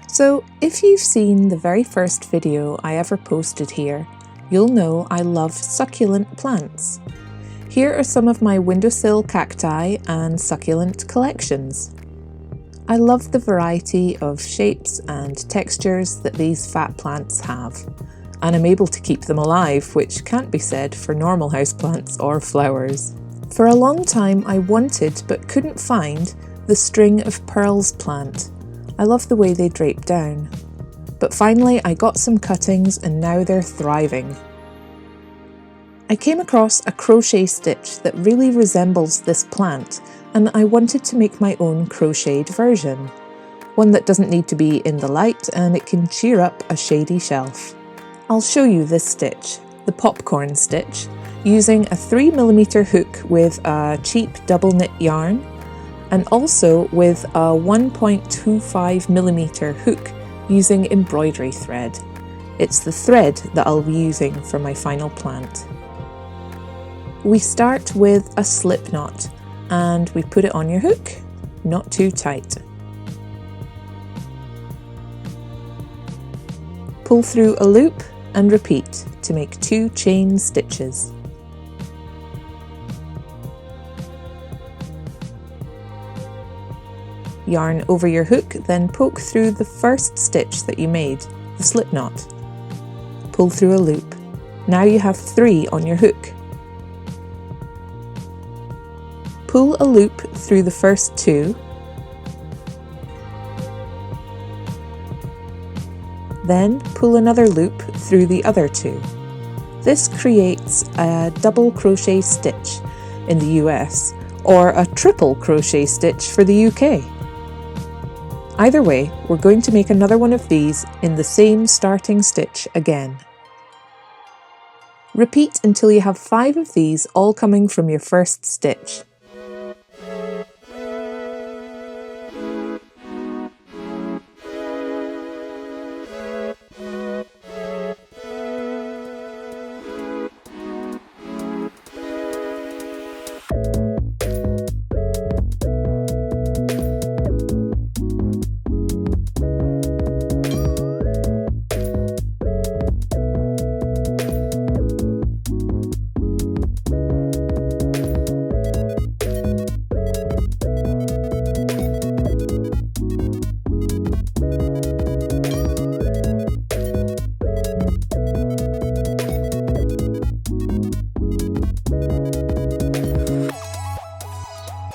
So if you've seen the very first video I ever posted here, you'll know I love succulent plants. Here are some of my windowsill cacti and succulent collections. I love the variety of shapes and textures that these fat plants have, and I'm able to keep them alive, which can't be said for normal houseplants or flowers. For a long time I wanted but couldn't find the string of pearls plant. I love the way they drape down. But finally I got some cuttings and now they're thriving. I came across a crochet stitch that really resembles this plant, and I wanted to make my own crocheted version. One that doesn't need to be in the light and it can cheer up a shady shelf. I'll show you this stitch, the popcorn stitch, using a 3mm hook with a cheap double knit yarn, and also with a 1.25mm hook using embroidery thread. It's the thread that I'll be using for my final plant. We start with a slip knot and we put it on your hook, not too tight. Pull through a loop and repeat to make 2 chain stitches. Yarn over your hook, then poke through the first stitch that you made, the slip knot. Pull through a loop. Now you have 3 on your hook. Pull a loop through the first 2, then pull another loop through the other 2. This creates a double crochet stitch in the US, or a triple crochet stitch for the UK. Either way, we're going to make another one of these in the same starting stitch again. Repeat until you have 5 of these all coming from your first stitch.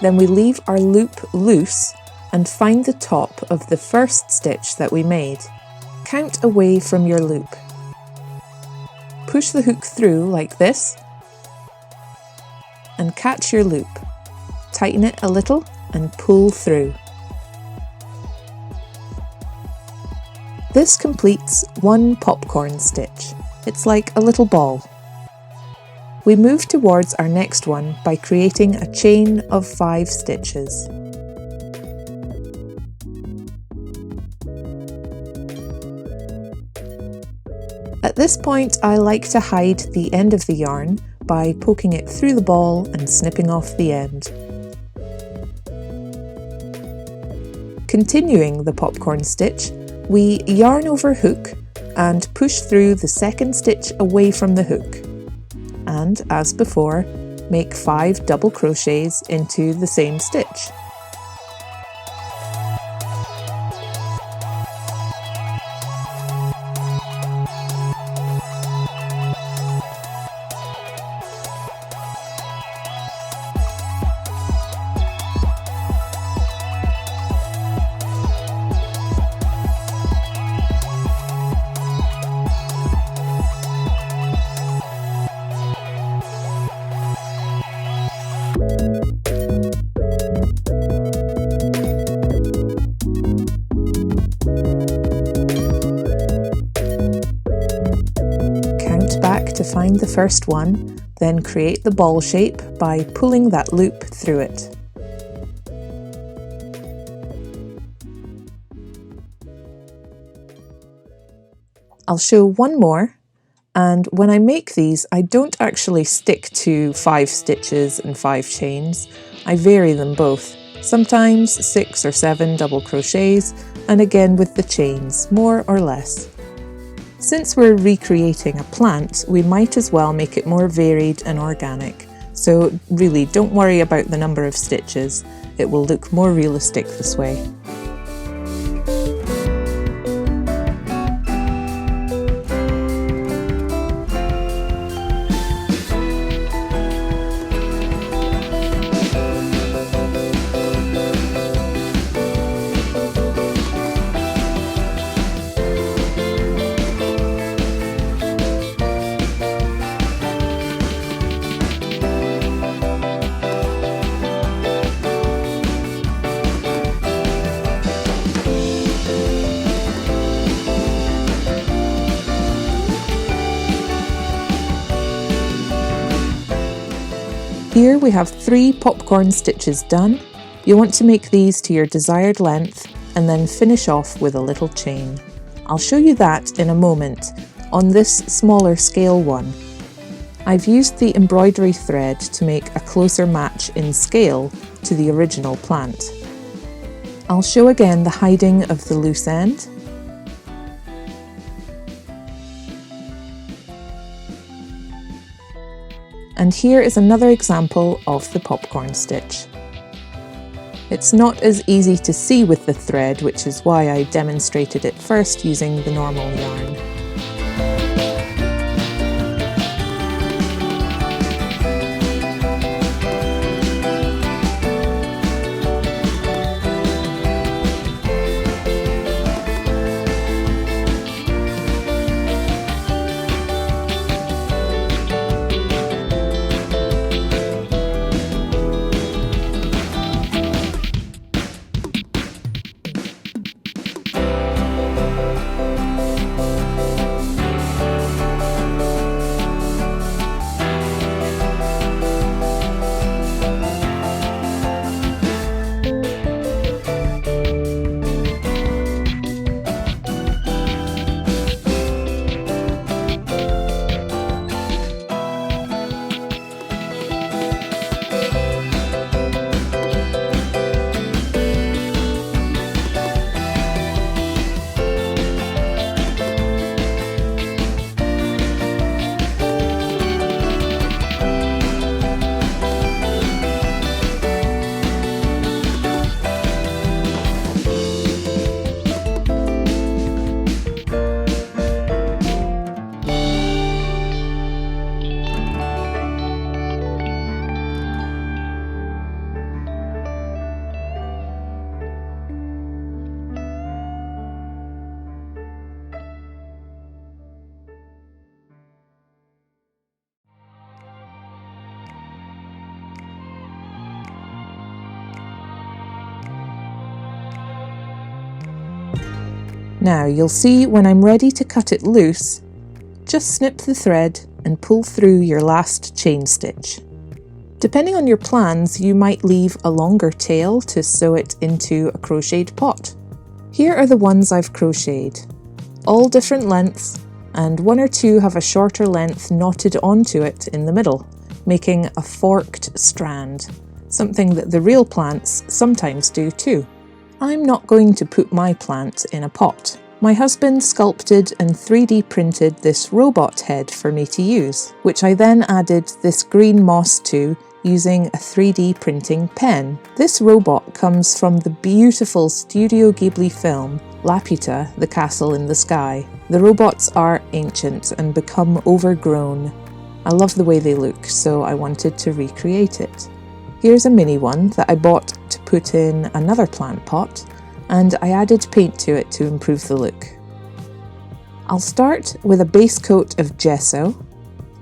Then we leave our loop loose and find the top of the first stitch that we made. Count away from your loop. Push the hook through like this and catch your loop. Tighten it a little and pull through. This completes 1 popcorn stitch. It's like a little ball. We move towards our next one by creating a chain of 5 stitches. At this point, I like to hide the end of the yarn by poking it through the ball and snipping off the end. Continuing the popcorn stitch, we yarn over hook and push through the second stitch away from the hook. And, as before, make 5 double crochets into the same stitch. To find the first one, then create the ball shape by pulling that loop through it. I'll show one more, and when I make these I don't actually stick to 5 stitches and 5 chains, I vary them both. sometimes 6 or 7 double crochets, and again with the chains, more or less. Since we're recreating a plant, we might as well make it more varied and organic, so really don't worry about the number of stitches, it will look more realistic this way. Here we have 3 popcorn stitches done. You want to make these to your desired length and then finish off with a little chain. I'll show you that in a moment on this smaller scale one. I've used the embroidery thread to make a closer match in scale to the original plant. I'll show again the hiding of the loose end. And here is another example of the popcorn stitch. It's not as easy to see with the thread, which is why I demonstrated it first using the normal yarn. Now you'll see when I'm ready to cut it loose, just snip the thread and pull through your last chain stitch. Depending on your plans, you might leave a longer tail to sew it into a crocheted pot. Here are the ones I've crocheted, all different lengths, and 1 or 2 have a shorter length knotted onto it in the middle, making a forked strand, something that the real plants sometimes do too. I'm not going to put my plant in a pot. My husband sculpted and 3D printed this robot head for me to use, which I then added this green moss to using a 3D printing pen. This robot comes from the beautiful Studio Ghibli film Laputa, the Castle in the Sky. The robots are ancient and become overgrown. I love the way they look, so I wanted to recreate it. Here's a mini one that I bought to put in another plant pot, and I added paint to it to improve the look. I'll start with a base coat of gesso,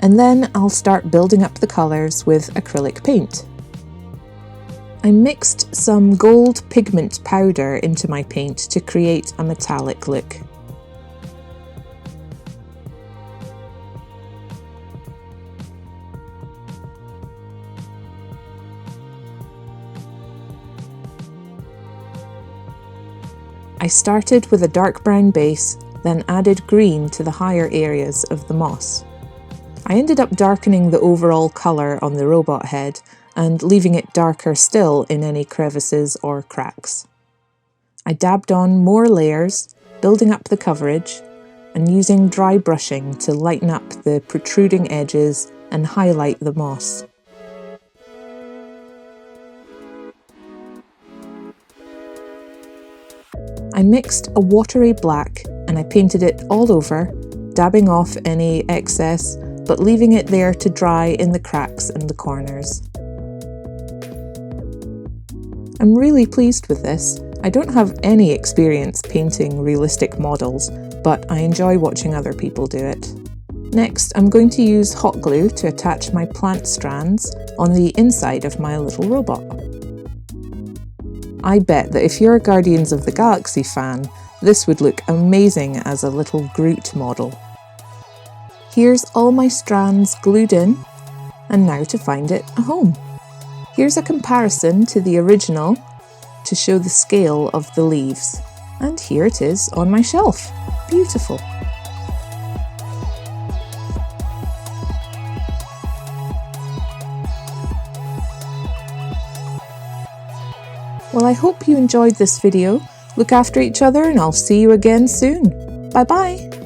and then I'll start building up the colours with acrylic paint. I mixed some gold pigment powder into my paint to create a metallic look. I started with a dark brown base, then added green to the higher areas of the moss. I ended up darkening the overall colour on the robot head and leaving it darker still in any crevices or cracks. I dabbed on more layers, building up the coverage, and using dry brushing to lighten up the protruding edges and highlight the moss. I mixed a watery black and I painted it all over, dabbing off any excess, but leaving it there to dry in the cracks and the corners. I'm really pleased with this. I don't have any experience painting realistic models, but I enjoy watching other people do it. Next, I'm going to use hot glue to attach my plant strands on the inside of my little robot. I bet that if you're a Guardians of the Galaxy fan, this would look amazing as a little Groot model. Here's all my strands glued in, and now to find it a home. Here's a comparison to the original to show the scale of the leaves. And here it is on my shelf. Beautiful. Well, I hope you enjoyed this video. Look after each other and I'll see you again soon. Bye bye!